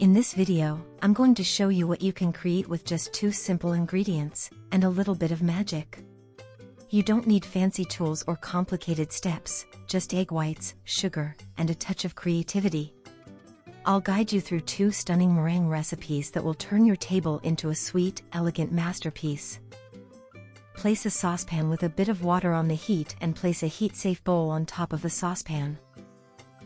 In this video, I'm going to show you what you can create with just 2 simple ingredients, and a little bit of magic. You don't need fancy tools or complicated steps, just egg whites, sugar, and a touch of creativity. I'll guide you through 2 stunning meringue recipes that will turn your table into a sweet, elegant masterpiece. Place a saucepan with a bit of water on the heat and place a heat-safe bowl on top of the saucepan.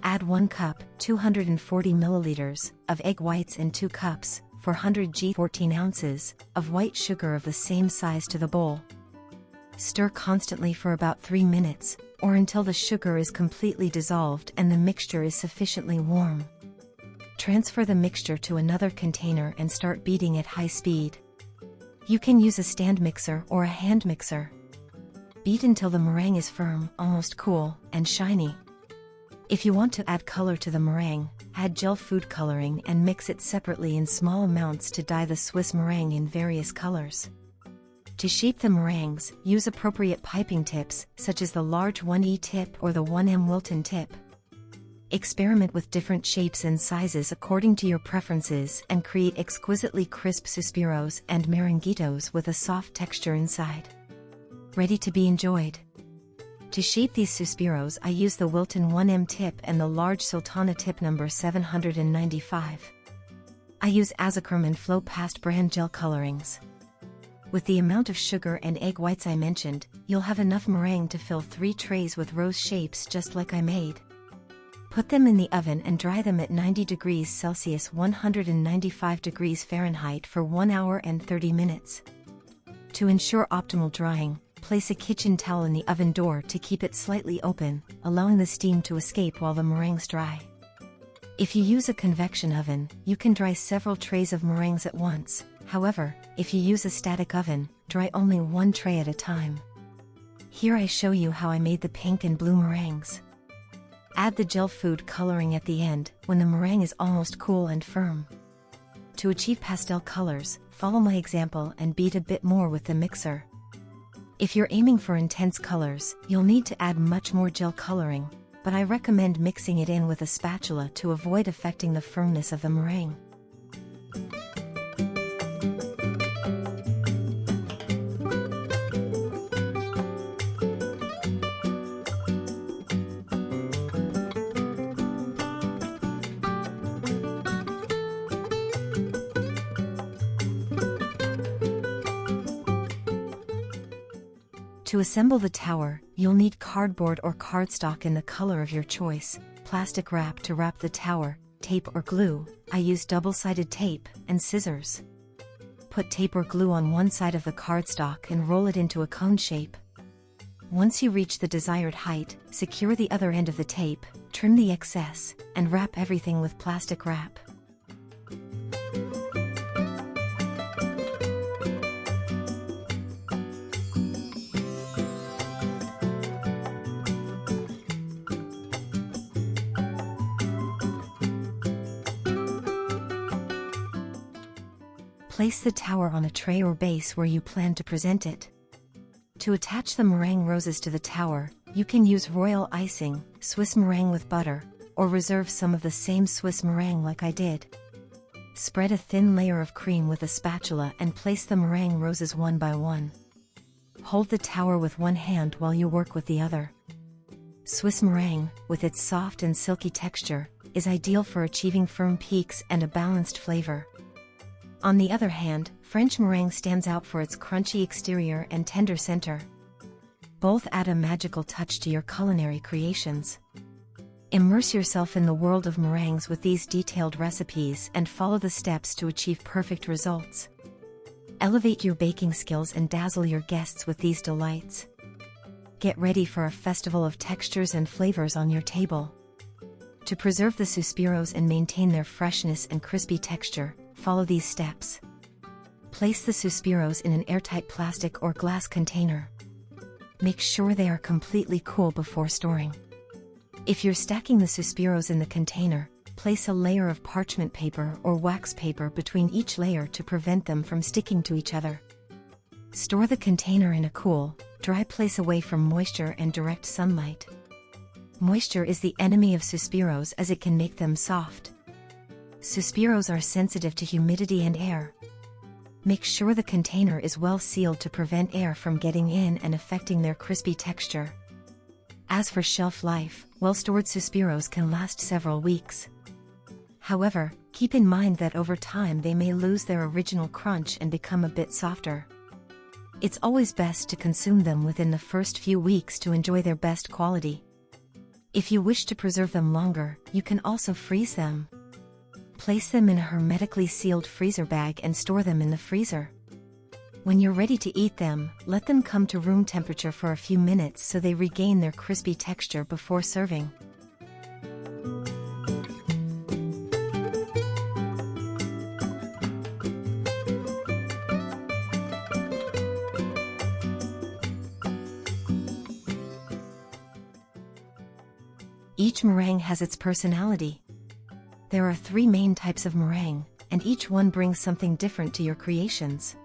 Add 1 cup, 240 milliliters, of egg whites and 2 cups, 400 g 14 ounces, of white sugar of the same size to the bowl. Stir constantly for about 3 minutes, or until the sugar is completely dissolved and the mixture is sufficiently warm. Transfer the mixture to another container and start beating at high speed. You can use a stand mixer or a hand mixer. Beat until the meringue is firm, almost cool, and shiny. If you want to add color to the meringue, add gel food coloring and mix it separately in small amounts to dye the Swiss meringue in various colors. To shape the meringues, use appropriate piping tips, such as the large 1E tip or the 1M Wilton tip. Experiment with different shapes and sizes according to your preferences and create exquisitely crisp suspiros and meringuitos with a soft texture inside. Ready to be enjoyed. To shape these suspiros, I use the Wilton 1M tip and the large Sultana tip number 795. I use Azochrome and Flow Past brand gel colorings. With the amount of sugar and egg whites I mentioned, you'll have enough meringue to fill 3 trays with rose shapes just like I made. Put them in the oven and dry them at 90 degrees Celsius 195 degrees Fahrenheit for 1 hour and 30 minutes. To ensure optimal drying, place a kitchen towel in the oven door to keep it slightly open, allowing the steam to escape while the meringues dry. If you use a convection oven, you can dry several trays of meringues at once. However, if you use a static oven, dry only 1 tray at a time. Here I show you how I made the pink and blue meringues. Add the gel food coloring at the end, when the meringue is almost cool and firm. To achieve pastel colors, follow my example and beat a bit more with the mixer. If you're aiming for intense colors, you'll need to add much more gel coloring, but I recommend mixing it in with a spatula to avoid affecting the firmness of the meringue. To assemble the tower, you'll need cardboard or cardstock in the color of your choice, plastic wrap to wrap the tower, tape or glue. I use double-sided tape, and scissors. Put tape or glue on one side of the cardstock and roll it into a cone shape. Once you reach the desired height, secure the other end of the tape, trim the excess, and wrap everything with plastic wrap. Place the tower on a tray or base where you plan to present it. To attach the meringue roses to the tower, you can use royal icing, Swiss meringue with butter, or reserve some of the same Swiss meringue like I did. Spread a thin layer of cream with a spatula and place the meringue roses one by one. Hold the tower with one hand while you work with the other. Swiss meringue, with its soft and silky texture, is ideal for achieving firm peaks and a balanced flavor. On the other hand, French meringue stands out for its crunchy exterior and tender center. Both add a magical touch to your culinary creations. Immerse yourself in the world of meringues with these detailed recipes and follow the steps to achieve perfect results. Elevate your baking skills and dazzle your guests with these delights. Get ready for a festival of textures and flavors on your table. To preserve the suspiros and maintain their freshness and crispy texture, follow these steps. Place the suspiros in an airtight plastic or glass container. Make sure they are completely cool before storing. If you're stacking the suspiros in the container, place a layer of parchment paper or wax paper between each layer to prevent them from sticking to each other. Store the container in a cool, dry place away from moisture and direct sunlight. Moisture is the enemy of suspiros as it can make them soft. suspiros are sensitive to humidity and air. Make sure the container is well sealed to prevent air from getting in and affecting their crispy texture. As for shelf life, well-stored suspiros can last several weeks. However, keep in mind that over time they may lose their original crunch and become a bit softer. It's always best to consume them within the first few weeks to enjoy their best quality. If you wish to preserve them longer, you can also freeze them. Place them in a hermetically sealed freezer bag and store them in the freezer. When you're ready to eat them, let them come to room temperature for a few minutes so they regain their crispy texture before serving. Each meringue has its personality. There are 3 main types of meringue, and each one brings something different to your creations.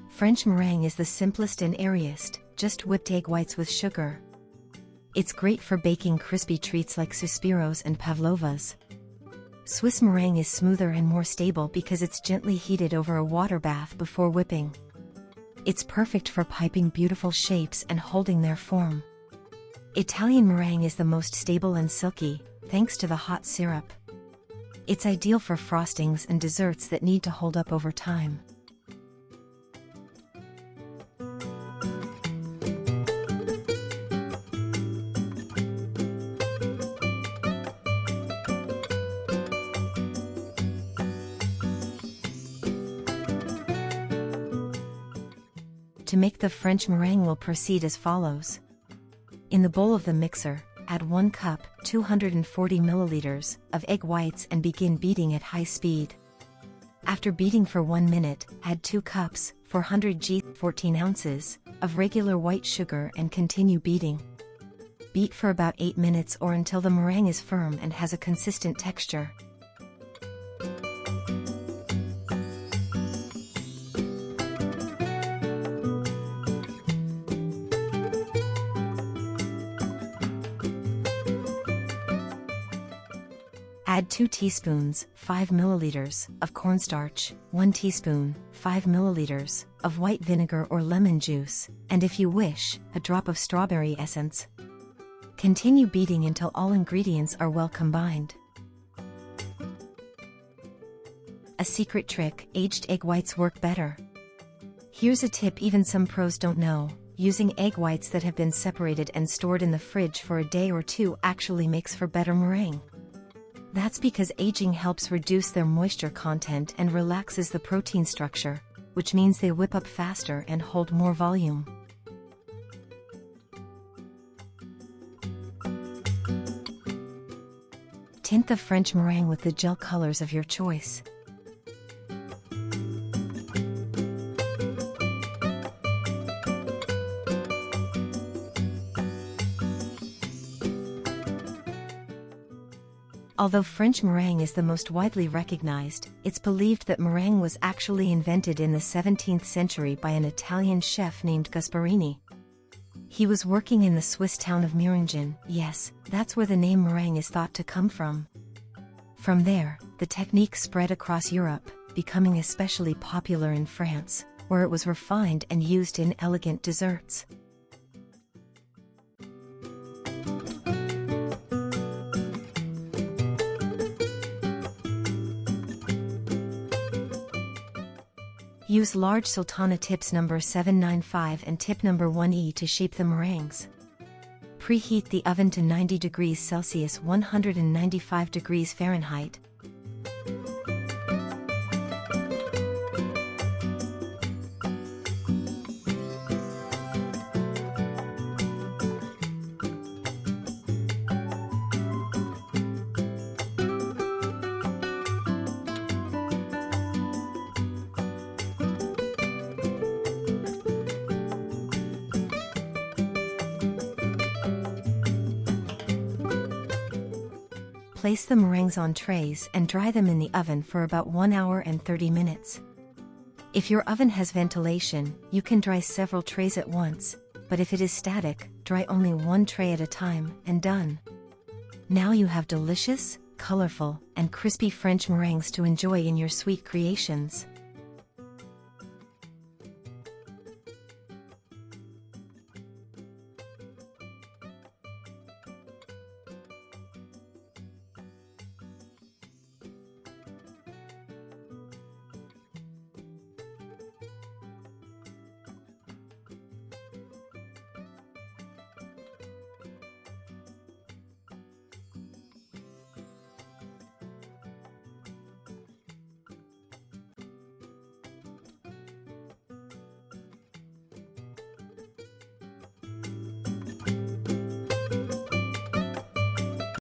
French meringue is the simplest and airiest, just whipped egg whites with sugar. It's great for baking crispy treats like suspiros and pavlovas. Swiss meringue is smoother and more stable because it's gently heated over a water bath before whipping. It's perfect for piping beautiful shapes and holding their form. Italian meringue is the most stable and silky, thanks to the hot syrup. It's ideal for frostings and desserts that need to hold up over time. To make the French meringue, we'll proceed as follows. In the bowl of the mixer, add 1 cup, 240 milliliters, of egg whites and begin beating at high speed. After beating for 1 minute, add 2 cups, 400 g, 14 ounces, of regular white sugar and continue beating. Beat for about 8 minutes or until the meringue is firm and has a consistent texture. Add 2 teaspoons, 5 milliliters, of cornstarch, 1 teaspoon, 5 milliliters, of white vinegar or lemon juice, and if you wish, a drop of strawberry essence. Continue beating until all ingredients are well combined. A secret trick: aged egg whites work better. Here's a tip even some pros don't know: using egg whites that have been separated and stored in the fridge for a day or 2 actually makes for better meringue. That's because aging helps reduce their moisture content and relaxes the protein structure, which means they whip up faster and hold more volume. Tint the French meringue with the gel colors of your choice. Although French meringue is the most widely recognized, it's believed that meringue was actually invented in the 17th century by an Italian chef named Gasparini. He was working in the Swiss town of Meringen. Yes, that's where the name meringue is thought to come from. From there, the technique spread across Europe, becoming especially popular in France, where it was refined and used in elegant desserts. Use large Sultana tips number 795 and tip number 1E to shape the meringues. Preheat the oven to 90 degrees Celsius 195 degrees Fahrenheit. Place the meringues on trays and dry them in the oven for about 1 hour and 30 minutes. If your oven has ventilation, you can dry several trays at once, but if it is static, dry only 1 tray at a time, and done. Now you have delicious, colorful, and crispy French meringues to enjoy in your sweet creations.